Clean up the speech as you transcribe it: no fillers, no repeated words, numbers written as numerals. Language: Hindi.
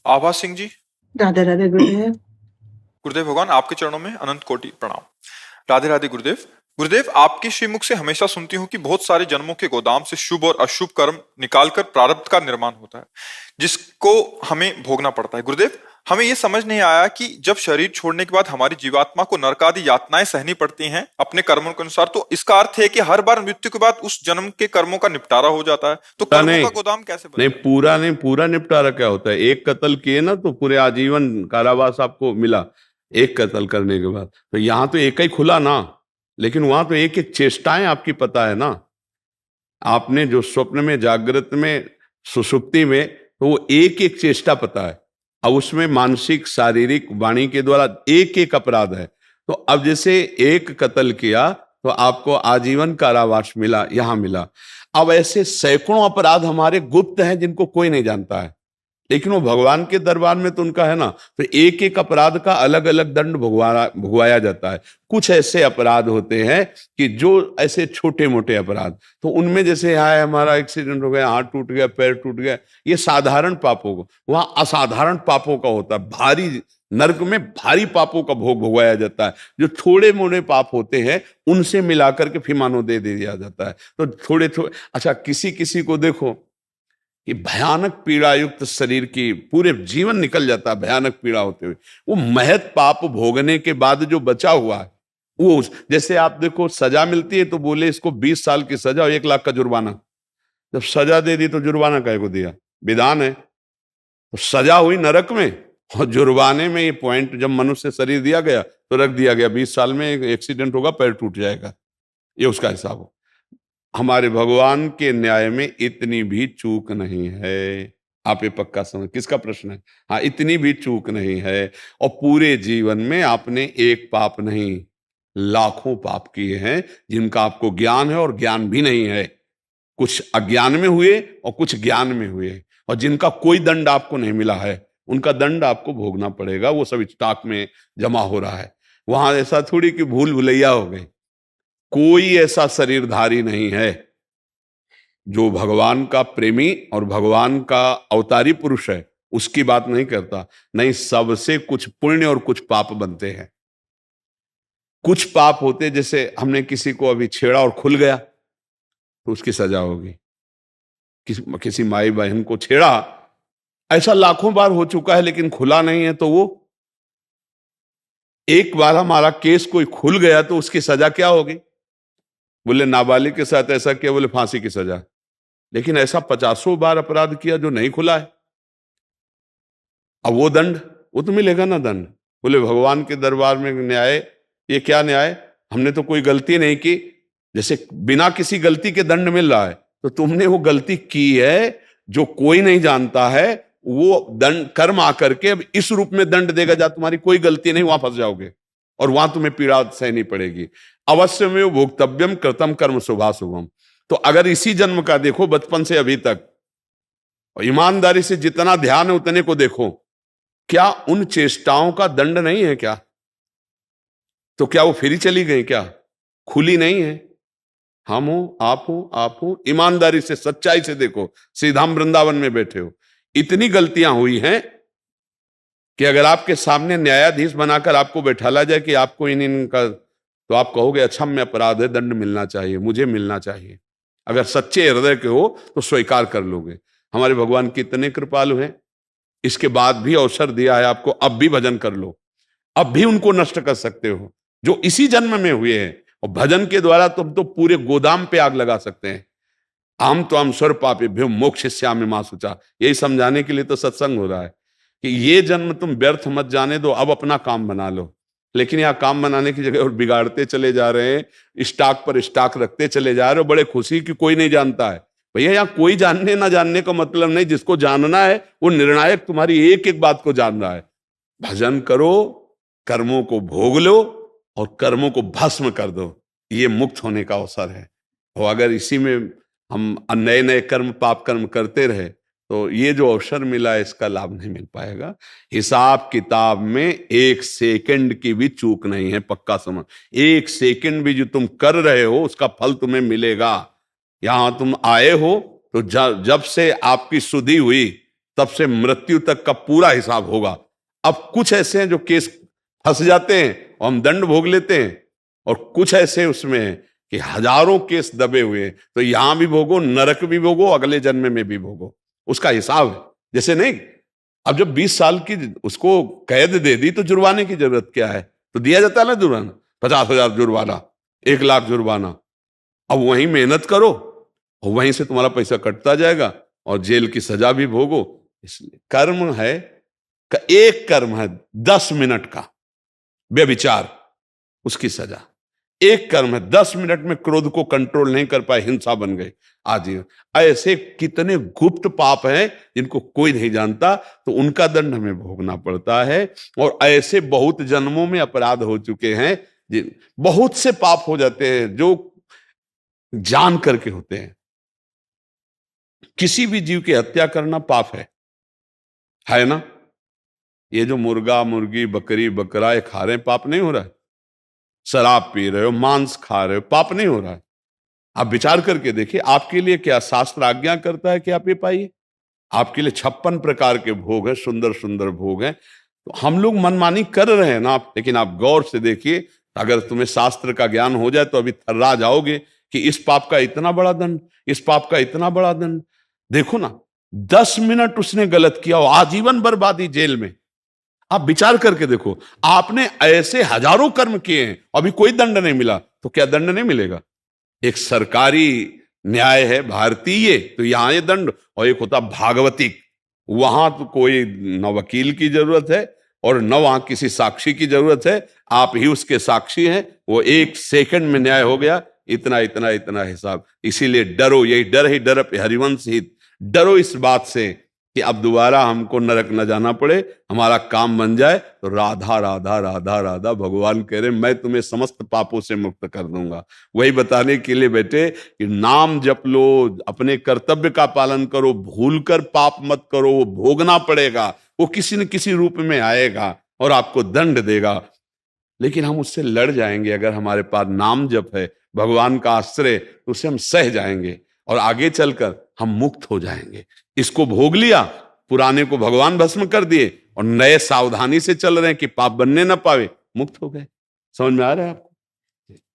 आभा सिंह जी। राधे राधे गुरुदेव। गुरुदेव भगवान आपके चरणों में अनंत कोटि प्रणाम। राधे राधे गुरुदेव। गुरुदेव, आपके श्रीमुख से हमेशा सुनती हूँ कि बहुत सारे जन्मों के गोदाम से शुभ और अशुभ कर्म निकालकर प्रारब्ध का निर्माण होता है, जिसको हमें भोगना पड़ता है। गुरुदेव, हमें यह समझ नहीं आया कि जब शरीर छोड़ने के बाद हमारी जीवात्मा को नरक आदि यातनाएं सहनी पड़ती हैं अपने कर्मों के अनुसार, तो इसका अर्थ है कि हर बार मृत्यु के बाद उस जन्म के कर्मों का निपटारा हो जाता है, तो पूरा कर्मों नहीं का गोदाम कैसे नहीं बनेगा? पूरा नहीं, पूरा निपटारा क्या होता है? एक कत्ल किए ना तो पूरे आजीवन कारावास आपको मिला, एक कत्ल करने के बाद। तो यहां तो एक ही खुला ना, लेकिन वहां तो एक एक चेष्टाएं आपकी पता है ना। आपने जो स्वप्न में, जागृत में, सुषुप्ति में, तो वो एक एक चेष्टा पता है। अब उसमें मानसिक, शारीरिक, वाणी के द्वारा एक एक अपराध है। तो अब जैसे एक कत्ल किया तो आपको आजीवन कारावास मिला, यहां मिला। अब ऐसे सैकड़ों अपराध हमारे गुप्त हैं जिनको कोई नहीं जानता है, लेकिन वो भगवान के दरबार में तो उनका है ना। तो एक एक अपराध का अलग अलग दंड भुगवाया जाता है। कुछ ऐसे अपराध होते हैं कि जो ऐसे छोटे मोटे अपराध, तो उनमें जैसे है हमारा एक्सीडेंट हो गया, हाथ टूट गया, पैर टूट गया, ये साधारण पापों को, वहां असाधारण पापों का होता है। भारी नरक में भारी पापों का भोग भुगवाया जाता है। जो थोड़े मोटे पाप होते हैं उनसे मिलाकर के फिर मानो दे दिया जाता है। तो थोड़े थोड़े, अच्छा किसी किसी को देखो कि भयानक पीड़ा युक्त शरीर की पूरे जीवन निकल जाता है भयानक पीड़ा होते हुए, वो महत पाप भोगने के बाद जो बचा हुआ है वो जैसे आप देखो सजा मिलती है तो बोले इसको 20 साल की सजा और 1 लाख का जुर्माना। जब सजा दे दी तो जुर्माना काहे को दिया? विधान है। तो सजा हुई नरक में, और जुर्माने में ये पॉइंट जब मनुष्य शरीर दिया गया तो रख दिया गया 20 साल में एक्सीडेंट होगा, पैर टूट जाएगा, ये उसका हिसाब हो। हमारे भगवान के न्याय में इतनी भी चूक नहीं है। आप ये पक्का समझ, किसका प्रश्न है? हाँ, इतनी भी चूक नहीं है। और पूरे जीवन में आपने एक पाप नहीं, लाखों पाप किए हैं जिनका आपको ज्ञान है और ज्ञान भी नहीं है। कुछ अज्ञान में हुए और कुछ ज्ञान में हुए, और जिनका कोई दंड आपको नहीं मिला है उनका दंड आपको भोगना पड़ेगा। वो सब स्टॉक में जमा हो रहा है। वहां ऐसा थोड़ी कि भूल भुलैया हो गई। कोई ऐसा शरीरधारी नहीं है जो भगवान का प्रेमी और भगवान का अवतारी पुरुष है उसकी बात नहीं करता। नहीं, सबसे कुछ पुण्य और कुछ पाप बनते हैं। कुछ पाप होते, जैसे हमने किसी को अभी छेड़ा और खुल गया तो उसकी सजा होगी। किसी माई बहन को छेड़ा, ऐसा लाखों बार हो चुका है लेकिन खुला नहीं है, तो वो एक बार हमारा केस कोई खुल गया तो उसकी सजा क्या होगी? बोले नाबालिग के साथ ऐसा किया, बोले फांसी की सजा। लेकिन ऐसा 50 बार अपराध किया जो नहीं खुला है, अब वो दंड, वो तो मिलेगा ना दंड। बोले भगवान के दरबार में न्याय, ये क्या न्याय? हमने तो कोई गलती नहीं की। जैसे बिना किसी गलती के दंड मिल रहा है, तो तुमने वो गलती की है जो कोई नहीं जानता है, वो दंड कर्म आकर के अब इस रूप में दंड देगा जहां तुम्हारी कोई गलती नहीं, वहां फंस जाओगे और वहां तुम्हें पीड़ा सहनी पड़ेगी। अवश्य में भोक्तव्यम कृतम कर्म शुभाशुभम। तो अगर इसी जन्म का देखो, बचपन से अभी तक, और ईमानदारी से जितना ध्यान है उतने को देखो, क्या उन चेष्टाओं का दंड नहीं है क्या? तो क्या वो फिर चली गई क्या? खुली नहीं है। हम हो, आप हो, ईमानदारी से सच्चाई से देखो। सीधाम वृंदावन में बैठे हो, इतनी गलतियां हुई हैं कि अगर आपके सामने न्यायाधीश बनाकर आपको बैठाला जाए कि आपको इनका, तो आप कहोगे अच्छा मैं अपराध है, दंड मिलना चाहिए, मुझे मिलना चाहिए। अगर सच्चे हृदय के हो तो स्वीकार कर लोगे। हमारे भगवान कितने कृपालु हैं, इसके बाद भी अवसर दिया है आपको, अब भी भजन कर लो, अब भी उनको नष्ट कर सकते हो जो इसी जन्म में हुए हैं। और भजन के द्वारा तुम तो पूरे गोदाम पे आग लगा सकते हैं। आम तो हम स्वर पापे भ्यो मोक्षयिष्यामि मा शुचा, यही समझाने के लिए तो सत्संग हो रहा है कि ये जन्म तुम व्यर्थ मत जाने दो, अब अपना काम बना लो। लेकिन यहाँ काम बनाने की जगह और बिगाड़ते चले जा रहे हैं, स्टॉक पर स्टॉक रखते चले जा रहे हो, बड़े खुशी कि कोई नहीं जानता है। भैया यहाँ कोई जानने ना जानने का मतलब नहीं, जिसको जानना है वो निर्णायक तुम्हारी एक एक बात को जान रहा है। भजन करो, कर्मों को भोग लो और कर्मों को भस्म कर दो, ये मुक्त होने का अवसर है। और अगर इसी में हम नए नए कर्म, पाप कर्म करते रहे तो ये जो अवसर मिला है इसका लाभ नहीं मिल पाएगा। हिसाब किताब में 1 सेकंड की भी चूक नहीं है, पक्का समझ। 1 सेकंड भी जो तुम कर रहे हो उसका फल तुम्हें मिलेगा। यहां तुम आए हो तो जब से आपकी सुधि हुई तब से मृत्यु तक का पूरा हिसाब होगा। अब कुछ ऐसे हैं जो केस फंस जाते हैं और हम दंड भोग लेते हैं, और कुछ ऐसे उसमें हैं कि हजारों केस दबे हुए हैं, तो यहां भी भोगो, नरक भी भोगो, अगले जन्म में भी भोगो, उसका हिसाब है। जैसे नहीं, अब जब 20 साल की उसको कैद दे दी तो जुर्माने की जरूरत क्या है, तो दिया जाता है ना जुर्माना, 50,000 जुर्माना, 1 लाख जुर्माना। अब वहीं मेहनत करो और वहीं से तुम्हारा पैसा कटता जाएगा और जेल की सजा भी भोगो। इसलिए कर्म है, एक कर्म है 10 मिनट का व्यभिचार, उसकी सजा। एक कर्म है 10 मिनट में क्रोध को कंट्रोल नहीं कर पाए, हिंसा बन गए आजीवन। ऐसे कितने गुप्त पाप हैं जिनको कोई नहीं जानता, तो उनका दंड हमें भोगना पड़ता है। और ऐसे बहुत जन्मों में अपराध हो चुके हैं, बहुत से पाप हो जाते हैं जो जान करके होते हैं। किसी भी जीव की हत्या करना पाप है ना? ये जो मुर्गा मुर्गी बकरी बकरा ये खा रहे हैं, पाप नहीं हो रहा है? शराब पी रहे हो, मांस खा रहे हो, पाप नहीं हो रहा है? आप विचार करके देखिए, आपके लिए क्या शास्त्र आज्ञा करता है कि आप ये पाइए? आपके लिए 56 प्रकार के भोग है, सुंदर सुंदर भोग है। तो हम लोग मनमानी कर रहे हैं ना, लेकिन आप गौर से देखिए, अगर तुम्हें शास्त्र का ज्ञान हो जाए तो अभी थर्रा जाओगे कि इस पाप का इतना बड़ा दंड, इस पाप का इतना बड़ा दंड। देखो ना, 10 मिनट उसने गलत किया और आजीवन बर्बादी जेल में। आप विचार करके देखो, आपने ऐसे हजारों कर्म किए हैं, अभी कोई दंड नहीं मिला, तो क्या दंड नहीं मिलेगा? एक सरकारी न्याय है भारतीय, तो यहां ये दंड, और एक होता भागवतिक, वहां तो कोई न वकील की जरूरत है और न वहां किसी साक्षी की जरूरत है, आप ही उसके साक्षी हैं, वो 1 सेकंड में न्याय हो गया, इतना इतना इतना हिसाब। इसीलिए डरो, यही डर ही डर पे हरिवंश हित, डरो इस बात से कि अब दोबारा हमको नरक न जाना पड़े, हमारा काम बन जाए। तो राधा राधा राधा राधा, भगवान कह रहे मैं तुम्हें समस्त पापों से मुक्त कर दूंगा। वही बताने के लिए बैठे कि नाम जप लो, अपने कर्तव्य का पालन करो, भूलकर पाप मत करो, वो भोगना पड़ेगा, वो किसी न किसी रूप में आएगा और आपको दंड देगा। लेकिन हम उससे लड़ जाएंगे अगर हमारे पास नाम जप है, भगवान का आश्रय, तो उसे हम सह जाएंगे और आगे चलकर हम मुक्त हो जाएंगे। इसको भोग लिया, पुराने को भगवान भस्म कर दिए और नए सावधानी से चल रहे हैं कि पाप बनने ना पावे, मुक्त हो गए। समझ में आ रहा है आपको?